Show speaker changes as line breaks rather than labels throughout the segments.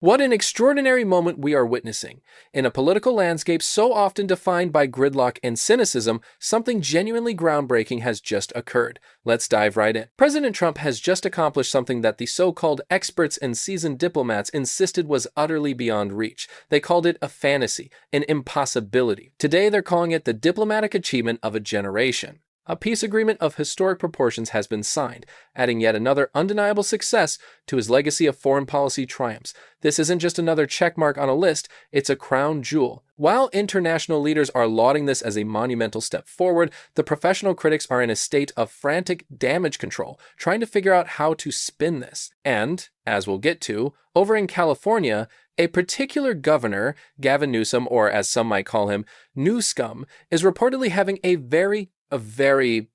What an extraordinary moment we are witnessing. In a political landscape so often defined by gridlock and cynicism, something genuinely groundbreaking has just occurred. Let's dive right in. President Trump has just accomplished something that the so-called experts and seasoned diplomats insisted was utterly beyond reach. They called it a fantasy, an impossibility. Today they're calling it the diplomatic achievement of a generation. A peace agreement of historic proportions has been signed, adding yet another undeniable success to his legacy of foreign policy triumphs. This isn't just another checkmark on a list, it's a crown jewel. While international leaders are lauding this as a monumental step forward, the professional critics are in a state of frantic damage control, trying to figure out how to spin this. And, as we'll get to, over in California, a particular governor, Gavin Newsom, or as some might call him, Newscum, is reportedly having a very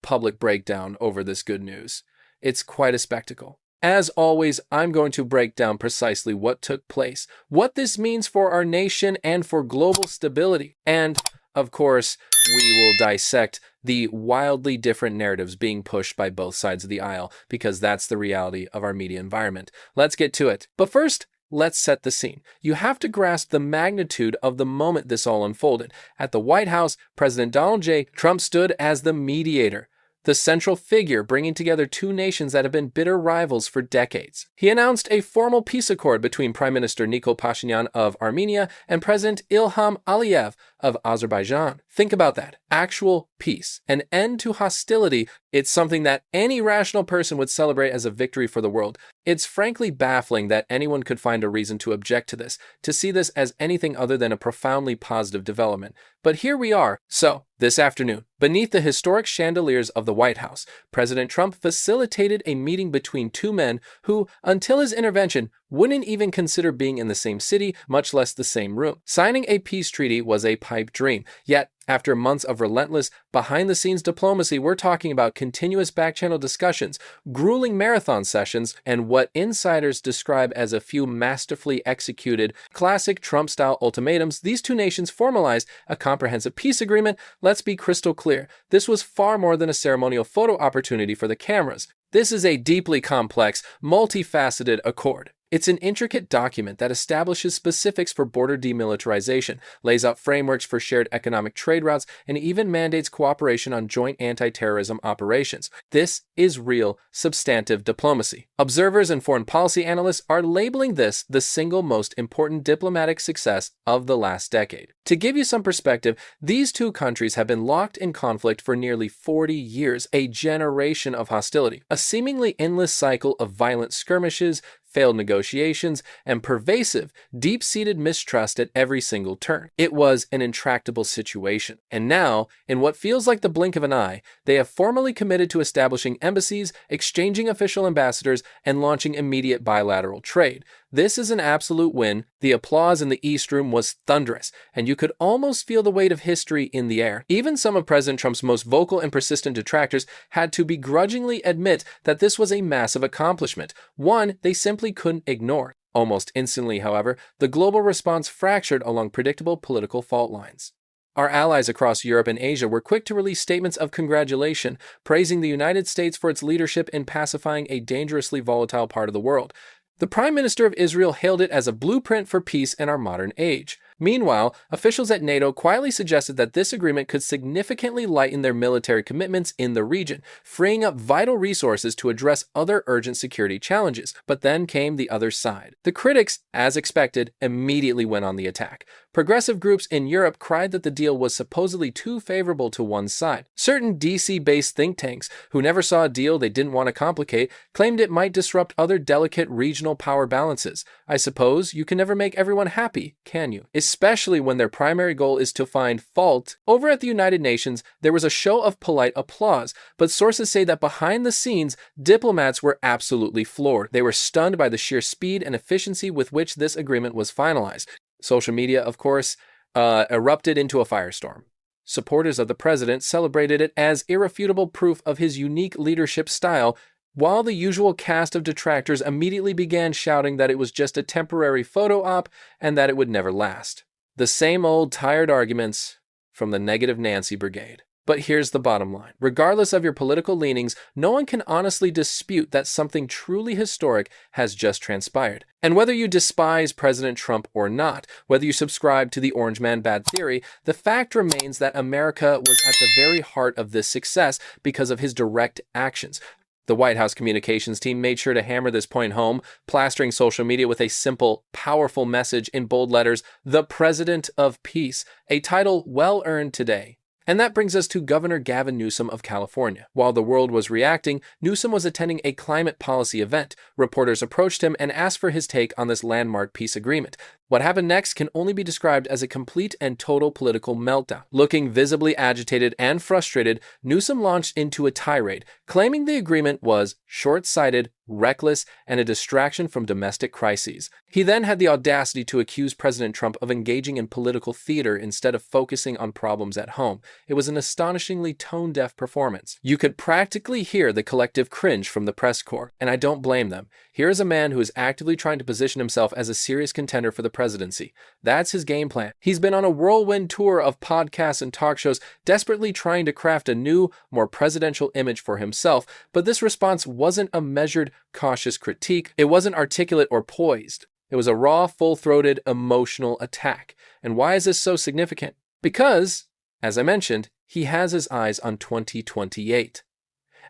public breakdown over this good news. It's quite a spectacle. As always, I'm going to break down precisely what took place, what this means for our nation and for global stability, and, of course, we will dissect the wildly different narratives being pushed by both sides of the aisle, because that's the reality of our media environment. Let's get to it. But first, let's set the scene. You have to grasp the magnitude of the moment this all unfolded. At the White House, President Donald J. Trump stood as the mediator, the central figure bringing together two nations that have been bitter rivals for decades. He announced a formal peace accord between Prime Minister Nikol Pashinyan of Armenia and President Ilham Aliyev of Azerbaijan. Think about that. Actual peace. An end to hostility. It's something that any rational person would celebrate as a victory for the world. It's frankly baffling that anyone could find a reason to object to this, to see this as anything other than a profoundly positive development. But here we are. So, this afternoon, beneath the historic chandeliers of the White House, President Trump facilitated a meeting between two men who, until his intervention, wouldn't even consider being in the same city, much less the same room. Signing a peace treaty was a pipe dream. Yet, after months of relentless, behind-the-scenes diplomacy, we're talking about continuous back-channel discussions, grueling marathon sessions, and what insiders describe as a few masterfully executed, classic Trump-style ultimatums. These two nations formalized a comprehensive peace agreement. Let's be crystal clear. This was far more than a ceremonial photo opportunity for the cameras. This is a deeply complex, multifaceted accord. It's an intricate document that establishes specifics for border demilitarization, lays out frameworks for shared economic trade routes, and even mandates cooperation on joint anti-terrorism operations. This is real, substantive diplomacy. Observers and foreign policy analysts are labeling this the single most important diplomatic success of the last decade. To give you some perspective, these two countries have been locked in conflict for nearly 40 years, a generation of hostility, a seemingly endless cycle of violent skirmishes, failed negotiations, and pervasive, deep-seated mistrust at every single turn. It was an intractable situation. And now, in what feels like the blink of an eye, they have formally committed to establishing embassies, exchanging official ambassadors, and launching immediate bilateral trade. This is an absolute win. The applause in the East Room was thunderous, and you could almost feel the weight of history in the air. Even some of President Trump's most vocal and persistent detractors had to begrudgingly admit that this was a massive accomplishment, one they simply couldn't ignore. Almost instantly, however, the global response fractured along predictable political fault lines. Our allies across Europe and Asia were quick to release statements of congratulation, praising the United States for its leadership in pacifying a dangerously volatile part of the world. The Prime Minister of Israel hailed it as a blueprint for peace in our modern age. Meanwhile, officials at NATO quietly suggested that this agreement could significantly lighten their military commitments in the region, freeing up vital resources to address other urgent security challenges. But then came the other side. The critics, as expected, immediately went on the attack. Progressive groups in Europe cried that the deal was supposedly too favorable to one side. Certain DC-based think tanks, who never saw a deal they didn't want to complicate, claimed it might disrupt other delicate regional power balances. I suppose you can never make everyone happy, can you? Especially when their primary goal is to find fault. Over at the United Nations, there was a show of polite applause, but sources say that behind the scenes, diplomats were absolutely floored. They were stunned by the sheer speed and efficiency with which this agreement was finalized. Social media, of course, erupted into a firestorm. Supporters of the president celebrated it as irrefutable proof of his unique leadership style, while the usual cast of detractors immediately began shouting that it was just a temporary photo op and that it would never last. The same old tired arguments from the negative Nancy brigade. But here's the bottom line. Regardless of your political leanings, no one can honestly dispute that something truly historic has just transpired. And whether you despise President Trump or not, whether you subscribe to the Orange Man bad theory, the fact remains that America was at the very heart of this success because of his direct actions. The White House communications team made sure to hammer this point home, plastering social media with a simple, powerful message in bold letters, "The President of Peace," a title well earned today. And that brings us to Governor Gavin Newsom of California. While the world was reacting, Newsom was attending a climate policy event. Reporters approached him and asked for his take on this landmark peace agreement. What happened next can only be described as a complete and total political meltdown. Looking visibly agitated and frustrated, Newsom launched into a tirade, claiming the agreement was short-sighted, reckless, and a distraction from domestic crises. He then had the audacity to accuse President Trump of engaging in political theater instead of focusing on problems at home. It was an astonishingly tone-deaf performance. You could practically hear the collective cringe from the press corps, and I don't blame them. Here is a man who is actively trying to position himself as a serious contender for the presidency. That's his game plan. He's been on a whirlwind tour of podcasts and talk shows, desperately trying to craft a new, more presidential image for himself, but this response wasn't a measured, cautious critique. It wasn't articulate or poised. It was a raw, full-throated, emotional attack. And why is this so significant? Because, as I mentioned, he has his eyes on 2028.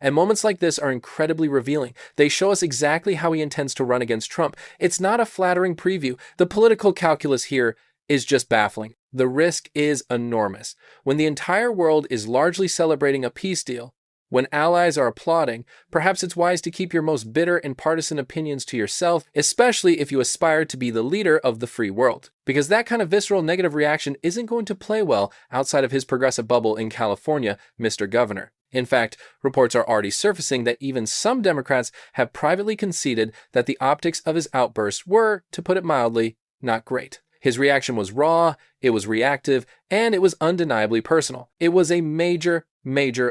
And moments like this are incredibly revealing. They show us exactly how he intends to run against Trump. It's not a flattering preview. The political calculus here is just baffling. The risk is enormous. When the entire world is largely celebrating a peace deal, when allies are applauding, perhaps it's wise to keep your most bitter and partisan opinions to yourself, especially if you aspire to be the leader of the free world. Because that kind of visceral negative reaction isn't going to play well outside of his progressive bubble in California, Mr. Governor. In fact, reports are already surfacing that even some Democrats have privately conceded that the optics of his outbursts were, to put it mildly, not great. His reaction was raw, it was reactive, and it was undeniably personal. It was a major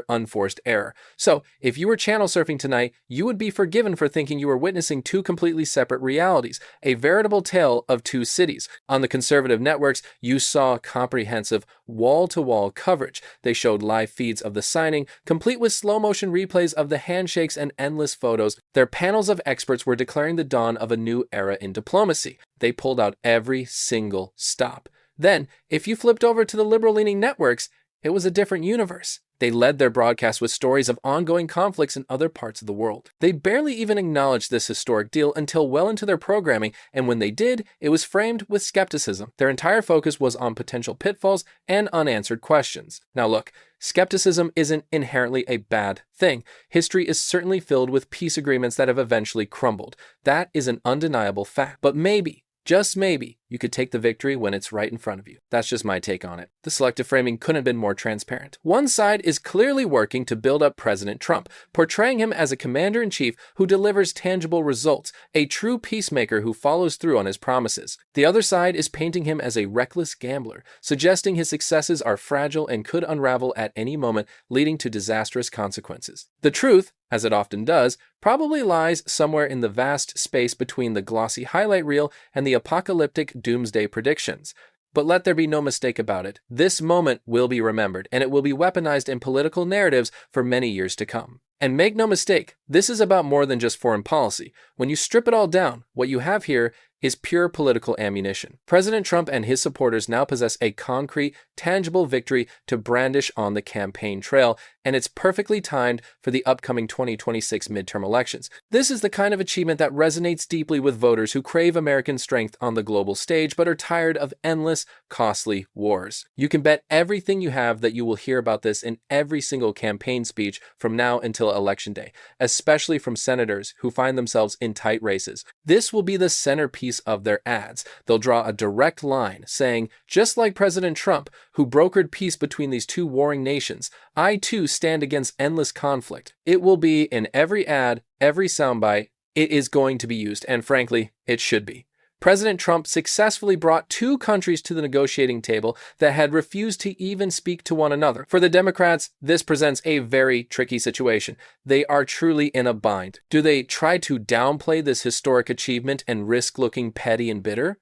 unforced error. So, if you were channel surfing tonight, you would be forgiven for thinking you were witnessing two completely separate realities, a veritable tale of two cities. On the conservative networks, you saw comprehensive wall-to-wall coverage. They showed live feeds of the signing, complete with slow-motion replays of the handshakes and endless photos. Their panels of experts were declaring the dawn of a new era in diplomacy. They pulled out every single stop. Then, if you flipped over to the liberal-leaning networks, it was a different universe. They led their broadcast with stories of ongoing conflicts in other parts of the world. They barely even acknowledged this historic deal until well into their programming, and when they did, it was framed with skepticism. Their entire focus was on potential pitfalls and unanswered questions. Now look, skepticism isn't inherently a bad thing. History is certainly filled with peace agreements that have eventually crumbled. That is an undeniable fact. But maybe, just maybe, you could take the victory when it's right in front of you. That's just my take on it. The selective framing couldn't have been more transparent. One side is clearly working to build up President Trump, portraying him as a commander-in-chief who delivers tangible results, a true peacemaker who follows through on his promises. The other side is painting him as a reckless gambler, suggesting his successes are fragile and could unravel at any moment, leading to disastrous consequences. The truth, as it often does, probably lies somewhere in the vast space between the glossy highlight reel and the apocalyptic doomsday predictions. But let there be no mistake about it. This moment will be remembered, and it will be weaponized in political narratives for many years to come. And make no mistake, this is about more than just foreign policy. When you strip it all down, what you have here is pure political ammunition. President Trump and his supporters now possess a concrete, tangible victory to brandish on the campaign trail, and it's perfectly timed for the upcoming 2026 midterm elections. This is the kind of achievement that resonates deeply with voters who crave American strength on the global stage but are tired of endless, costly wars. You can bet everything you have that you will hear about this in every single campaign speech from now until Election Day, especially from senators who find themselves in tight races. This will be the centerpiece of their ads. They'll draw a direct line saying, just like President Trump, who brokered peace between these two warring nations, I too stand against endless conflict. It will be in every ad, every soundbite. It is going to be used, and frankly, it should be. President Trump successfully brought two countries to the negotiating table that had refused to even speak to one another. For the Democrats, this presents a very tricky situation. They are truly in a bind. Do they try to downplay this historic achievement and risk looking petty and bitter?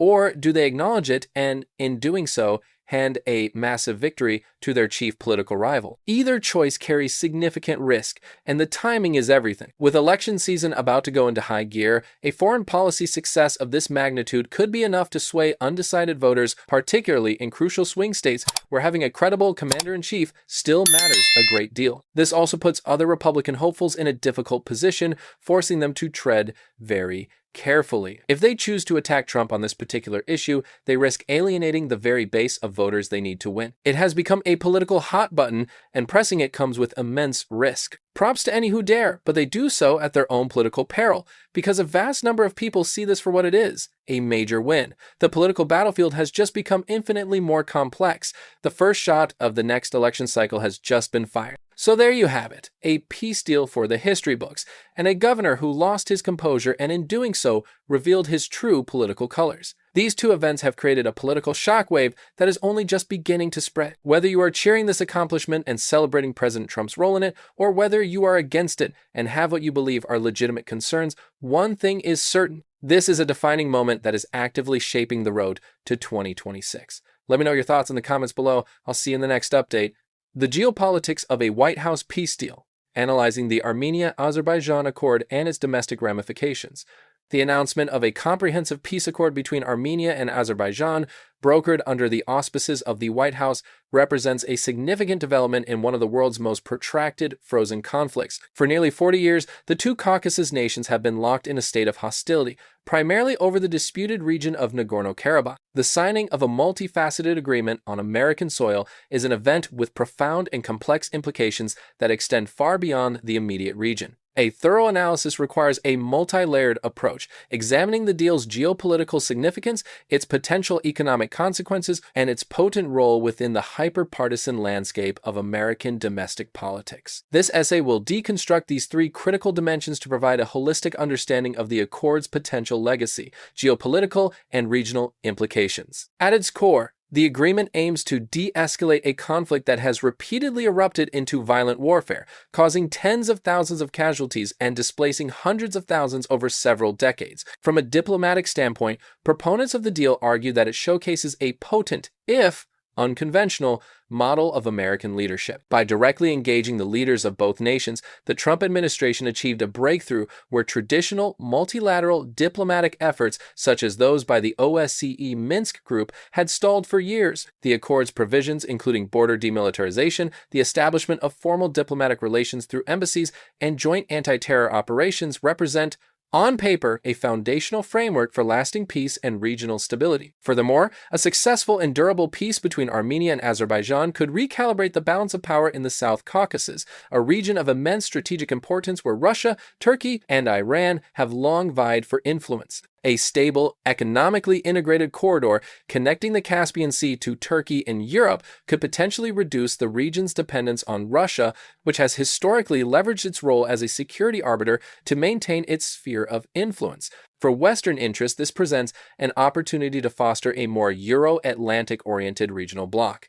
Or do they acknowledge it and, in doing so, hand a massive victory to their chief political rival? Either choice carries significant risk, and the timing is everything. With election season about to go into high gear, a foreign policy success of this magnitude could be enough to sway undecided voters, particularly in crucial swing states where having a credible commander-in-chief still matters a great deal. This also puts other Republican hopefuls in a difficult position, forcing them to tread very carefully. If they choose to attack Trump on this particular issue, they risk alienating the very base of voters they need to win. It has become a political hot button, and pressing it comes with immense risk. Props to any who dare, but they do so at their own political peril, because a vast number of people see this for what it is, a major win. The political battlefield has just become infinitely more complex. The first shot of the next election cycle has just been fired. So there you have it, a peace deal for the history books, and a governor who lost his composure and in doing so revealed his true political colors. These two events have created a political shockwave that is only just beginning to spread. Whether you are cheering this accomplishment and celebrating President Trump's role in it, or whether you are against it and have what you believe are legitimate concerns, one thing is certain. This is a defining moment that is actively shaping the road to 2026. Let me know your thoughts in the comments below. I'll see you in the next update. The geopolitics of a White House peace deal, analyzing the Armenia-Azerbaijan Accord and its domestic ramifications. The announcement of a comprehensive peace accord between Armenia and Azerbaijan, brokered under the auspices of the White House, represents a significant development in one of the world's most protracted frozen conflicts. For nearly 40 years, the two Caucasus nations have been locked in a state of hostility, primarily over the disputed region of Nagorno-Karabakh. The signing of a multifaceted agreement on American soil is an event with profound and complex implications that extend far beyond the immediate region. A thorough analysis requires a multi-layered approach, examining the deal's geopolitical significance, its potential economic consequences, and its potent role within the hyper-partisan landscape of American domestic politics. This essay will deconstruct these three critical dimensions to provide a holistic understanding of the Accord's potential legacy, geopolitical, and regional implications. At its core, the agreement aims to de-escalate a conflict that has repeatedly erupted into violent warfare, causing tens of thousands of casualties and displacing hundreds of thousands over several decades. From a diplomatic standpoint, proponents of the deal argue that it showcases a potent, if unconventional, model of American leadership. By directly engaging the leaders of both nations, the Trump administration achieved a breakthrough where traditional multilateral diplomatic efforts, such as those by the OSCE Minsk Group, had stalled for years. The Accord's provisions, including border demilitarization, the establishment of formal diplomatic relations through embassies, and joint anti-terror operations, represent, on paper, a foundational framework for lasting peace and regional stability. Furthermore, a successful and durable peace between Armenia and Azerbaijan could recalibrate the balance of power in the South Caucasus, a region of immense strategic importance where Russia, Turkey, and Iran have long vied for influence. A stable, economically integrated corridor connecting the Caspian Sea to Turkey and Europe could potentially reduce the region's dependence on Russia, which has historically leveraged its role as a security arbiter to maintain its sphere of influence. For Western interests, this presents an opportunity to foster a more Euro-Atlantic-oriented regional bloc.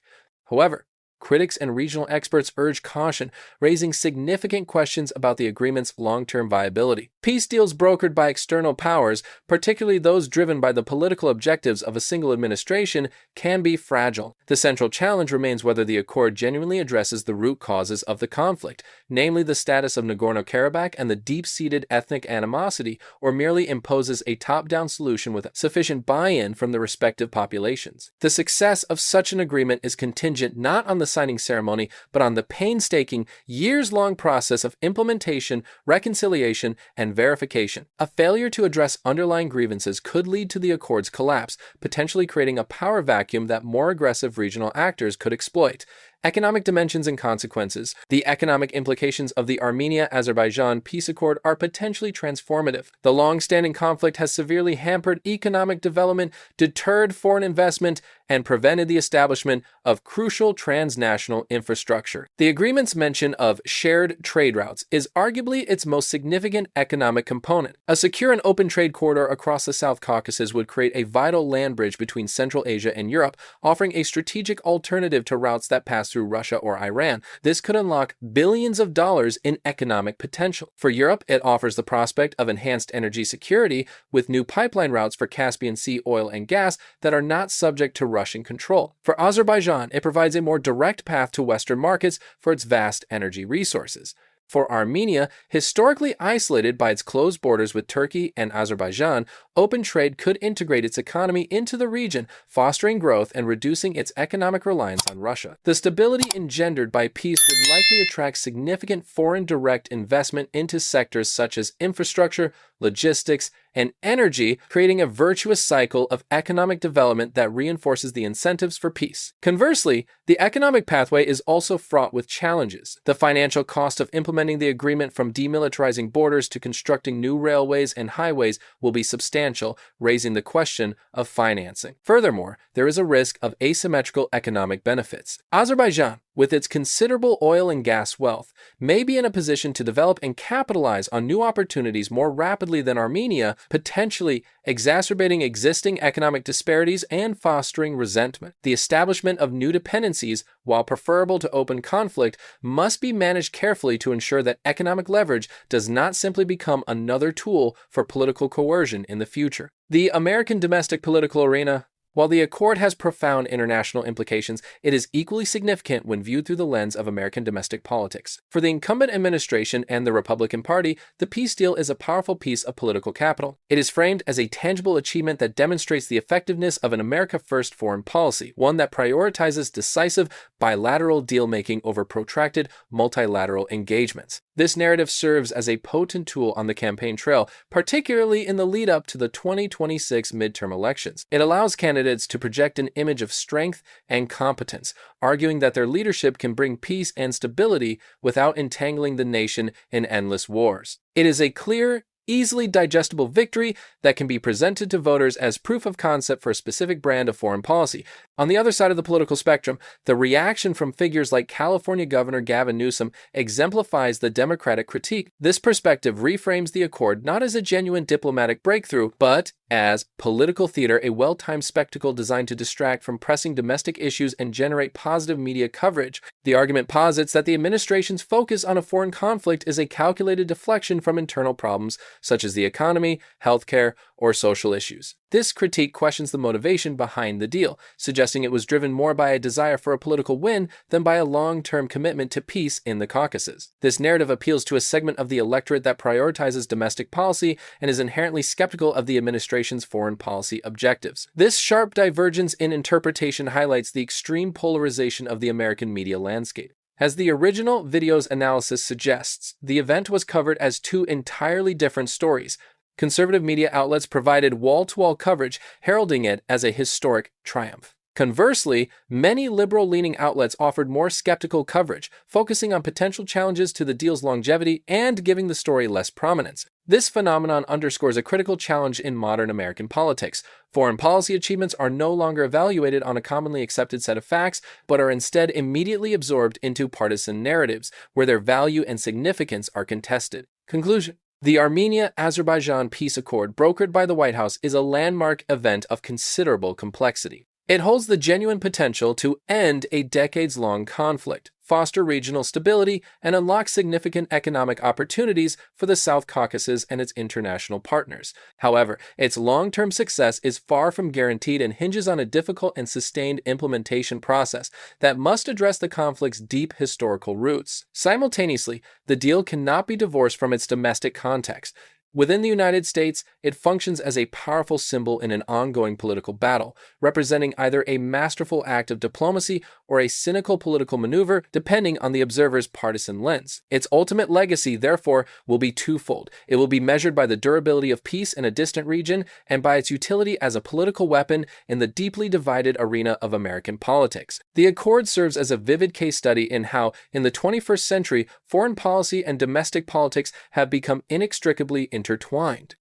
However, critics and regional experts urge caution, raising significant questions about the agreement's long-term viability. Peace deals brokered by external powers, particularly those driven by the political objectives of a single administration, can be fragile. The central challenge remains whether the accord genuinely addresses the root causes of the conflict, namely the status of Nagorno-Karabakh and the deep-seated ethnic animosity, or merely imposes a top-down solution with sufficient buy-in from the respective populations. The success of such an agreement is contingent not on the signing ceremony, but on the painstaking, years-long process of implementation, reconciliation, and verification. A failure to address underlying grievances could lead to the accord's collapse, potentially creating a power vacuum that more aggressive regional actors could exploit. Economic dimensions and consequences. The economic implications of the Armenia-Azerbaijan peace accord are potentially transformative. The long-standing conflict has severely hampered economic development, deterred foreign investment, and prevented the establishment of crucial transnational infrastructure. The agreement's mention of shared trade routes is arguably its most significant economic component. A secure and open trade corridor across the South Caucasus would create a vital land bridge between Central Asia and Europe, offering a strategic alternative to routes that pass through Russia or Iran. This could unlock billions of dollars in economic potential. For Europe, it offers the prospect of enhanced energy security with new pipeline routes for Caspian Sea oil and gas that are not subject to Russian control. For Azerbaijan, it provides a more direct path to Western markets for its vast energy resources. For Armenia, historically isolated by its closed borders with Turkey and Azerbaijan, open trade could integrate its economy into the region, fostering growth and reducing its economic reliance on Russia. The stability engendered by peace would likely attract significant foreign direct investment into sectors such as infrastructure, logistics, and energy, creating a virtuous cycle of economic development that reinforces the incentives for peace. Conversely, the economic pathway is also fraught with challenges. The financial cost of implementing the agreement, from demilitarizing borders to constructing new railways and highways, will be substantial, raising the question of financing. Furthermore, there is a risk of asymmetrical economic benefits. Azerbaijan, with its considerable oil and gas wealth, may be in a position to develop and capitalize on new opportunities more rapidly than Armenia, potentially exacerbating existing economic disparities and fostering resentment. The establishment of new dependencies, while preferable to open conflict, must be managed carefully to ensure that economic leverage does not simply become another tool for political coercion in the future. The American domestic political arena. While the accord has profound international implications, it is equally significant when viewed through the lens of American domestic politics. For the incumbent administration and the Republican Party, the peace deal is a powerful piece of political capital. It is framed as a tangible achievement that demonstrates the effectiveness of an America-first foreign policy, one that prioritizes decisive bilateral deal-making over protracted multilateral engagements. This narrative serves as a potent tool on the campaign trail, particularly in the lead-up to the 2026 midterm elections. It allows candidates to project an image of strength and competence, arguing that their leadership can bring peace and stability without entangling the nation in endless wars. It is a clear, easily digestible victory that can be presented to voters as proof of concept for a specific brand of foreign policy. On the other side of the political spectrum, the reaction from figures like California Governor Gavin Newsom exemplifies the Democratic critique. This perspective reframes the accord not as a genuine diplomatic breakthrough, but as political theater, a well-timed spectacle designed to distract from pressing domestic issues and generate positive media coverage. The argument posits that the administration's focus on a foreign conflict is a calculated deflection from internal problems such as the economy, healthcare, or social issues. This critique questions the motivation behind the deal, suggesting it was driven more by a desire for a political win than by a long-term commitment to peace in the Caucasus. This narrative appeals to a segment of the electorate that prioritizes domestic policy and is inherently skeptical of the administration's foreign policy objectives. This sharp divergence in interpretation highlights the extreme polarization of the American media landscape. As the original video's analysis suggests, the event was covered as two entirely different stories. Conservative media outlets provided wall-to-wall coverage, heralding it as a historic triumph. Conversely, many liberal-leaning outlets offered more skeptical coverage, focusing on potential challenges to the deal's longevity and giving the story less prominence. This phenomenon underscores a critical challenge in modern American politics. Foreign policy achievements are no longer evaluated on a commonly accepted set of facts, but are instead immediately absorbed into partisan narratives, where their value and significance are contested. Conclusion. The Armenia-Azerbaijan peace accord brokered by the White House is a landmark event of considerable complexity. It holds the genuine potential to end a decades-long conflict, foster regional stability, and unlock significant economic opportunities for the South Caucasus and its international partners. However, its long-term success is far from guaranteed and hinges on a difficult and sustained implementation process that must address the conflict's deep historical roots. Simultaneously, the deal cannot be divorced from its domestic context. Within the United States, it functions as a powerful symbol in an ongoing political battle, representing either a masterful act of diplomacy or a cynical political maneuver, depending on the observer's partisan lens. Its ultimate legacy, therefore, will be twofold. It will be measured by the durability of peace in a distant region and by its utility as a political weapon in the deeply divided arena of American politics. The accord serves as a vivid case study in how, in the 21st century, foreign policy and domestic politics have become inextricably intertwined.